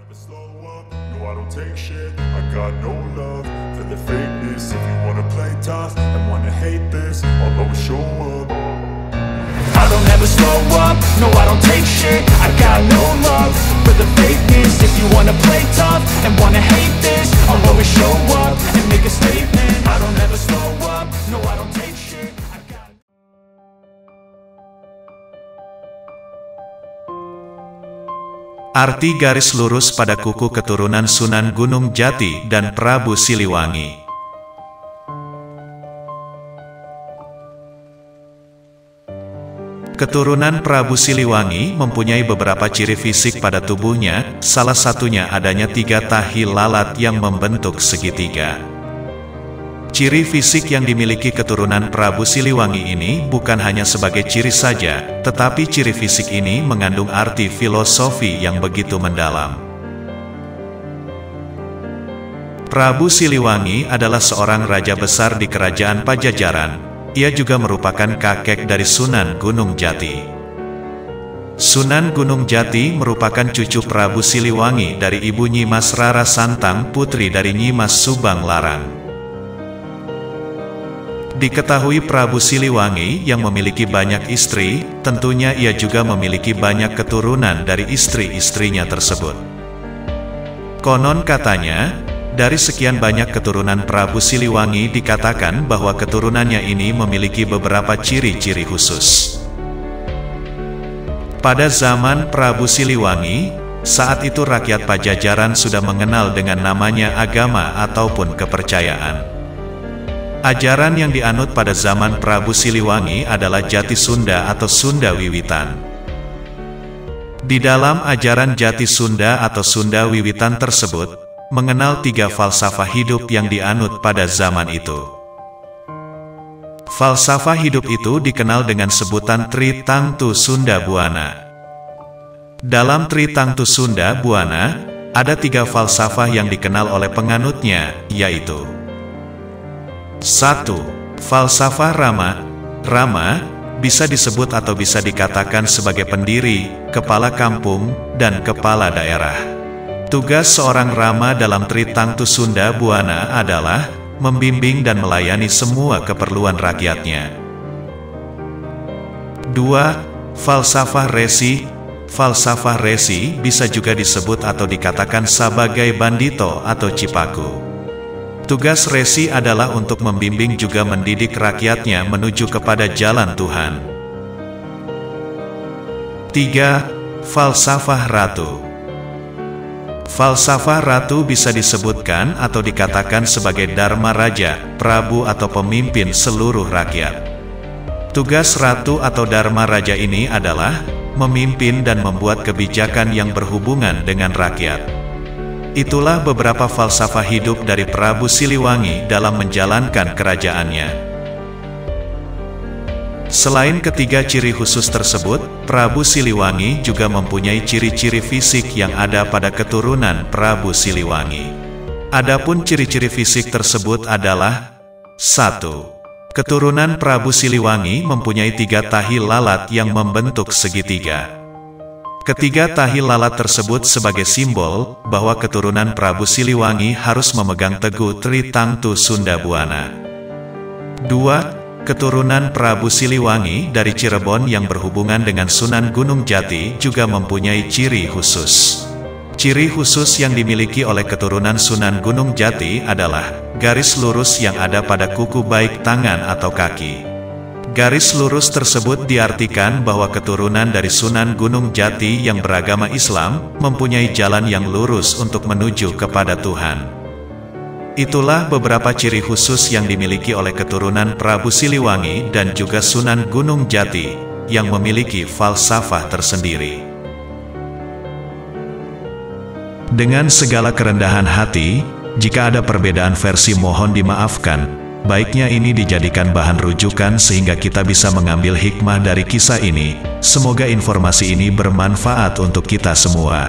never slow up, no I don't take shit. I got no love for the fakeness. If you wanna play tough and wanna hate this, I'll always show up. I don't ever slow up, no I don't take shit. I got no love for the fakeness. If you wanna play tough and wanna hate this, I'll always show up and make a statement. I don't ever slow up, no I don't take shit. I got... Arti garis lurus pada kuku keturunan Sunan Gunung Jati dan Prabu Siliwangi. Keturunan Prabu Siliwangi mempunyai beberapa ciri fisik pada tubuhnya, salah satunya adanya 3 tahi lalat yang membentuk segitiga. Ciri fisik yang dimiliki keturunan Prabu Siliwangi ini bukan hanya sebagai ciri saja, tetapi ciri fisik ini mengandung arti filosofi yang begitu mendalam. Prabu Siliwangi adalah seorang raja besar di kerajaan Pajajaran. Ia juga merupakan kakek dari Sunan Gunung Jati. Sunan Gunung Jati merupakan cucu Prabu Siliwangi dari ibu Nyimas Rara Santang, putri dari Nyimas Subang Larang. Diketahui Prabu Siliwangi yang memiliki banyak istri, tentunya ia juga memiliki banyak keturunan dari istri-istrinya tersebut. Konon katanya, dari sekian banyak keturunan Prabu Siliwangi dikatakan bahwa keturunannya ini memiliki beberapa ciri-ciri khusus. Pada zaman Prabu Siliwangi, saat itu rakyat Pajajaran sudah mengenal dengan namanya agama ataupun kepercayaan. Ajaran yang dianut pada zaman Prabu Siliwangi adalah Jati Sunda atau Sunda Wiwitan. Di dalam ajaran Jati Sunda atau Sunda Wiwitan tersebut, mengenal 3 falsafah hidup yang dianut pada zaman itu. Falsafah hidup itu dikenal dengan sebutan Tri Tangtu Sunda Buana. Dalam Tri Tangtu Sunda Buana, ada 3 falsafah yang dikenal oleh penganutnya, yaitu 1. Falsafah Rama. Rama bisa disebut atau bisa dikatakan sebagai pendiri, kepala kampung, dan kepala daerah. Tugas seorang Rama dalam Tri Tangtu Sunda Buana adalah membimbing dan melayani semua keperluan rakyatnya. 2. Falsafah Resi. Falsafah Resi bisa juga disebut atau dikatakan sebagai bandito atau cipaku. Tugas Resi adalah untuk membimbing juga mendidik rakyatnya menuju kepada jalan Tuhan. 3. Falsafah Ratu. Falsafah Ratu bisa disebutkan atau dikatakan sebagai Dharma Raja, Prabu atau pemimpin seluruh rakyat. Tugas Ratu atau Dharma Raja ini adalah memimpin dan membuat kebijakan yang berhubungan dengan rakyat. Itulah beberapa falsafah hidup dari Prabu Siliwangi dalam menjalankan kerajaannya. Selain ketiga ciri khusus tersebut, Prabu Siliwangi juga mempunyai ciri-ciri fisik yang ada pada keturunan Prabu Siliwangi. Adapun ciri-ciri fisik tersebut adalah 1. Keturunan Prabu Siliwangi mempunyai 3 tahi lalat yang membentuk segitiga. Ketiga tahi lalat tersebut sebagai simbol bahwa keturunan Prabu Siliwangi harus memegang teguh Tri Tangtu Sunda Buana. 2. Keturunan Prabu Siliwangi dari Cirebon yang berhubungan dengan Sunan Gunung Jati juga mempunyai ciri khusus. Ciri khusus yang dimiliki oleh keturunan Sunan Gunung Jati adalah garis lurus yang ada pada kuku baik tangan atau kaki. Garis lurus tersebut diartikan bahwa keturunan dari Sunan Gunung Jati yang beragama Islam mempunyai jalan yang lurus untuk menuju kepada Tuhan. Itulah beberapa ciri khusus yang dimiliki oleh keturunan Prabu Siliwangi dan juga Sunan Gunung Jati yang memiliki falsafah tersendiri. Dengan segala kerendahan hati, jika ada perbedaan versi mohon dimaafkan. Baiknya ini dijadikan bahan rujukan sehingga kita bisa mengambil hikmah dari kisah ini. Semoga informasi ini bermanfaat untuk kita semua.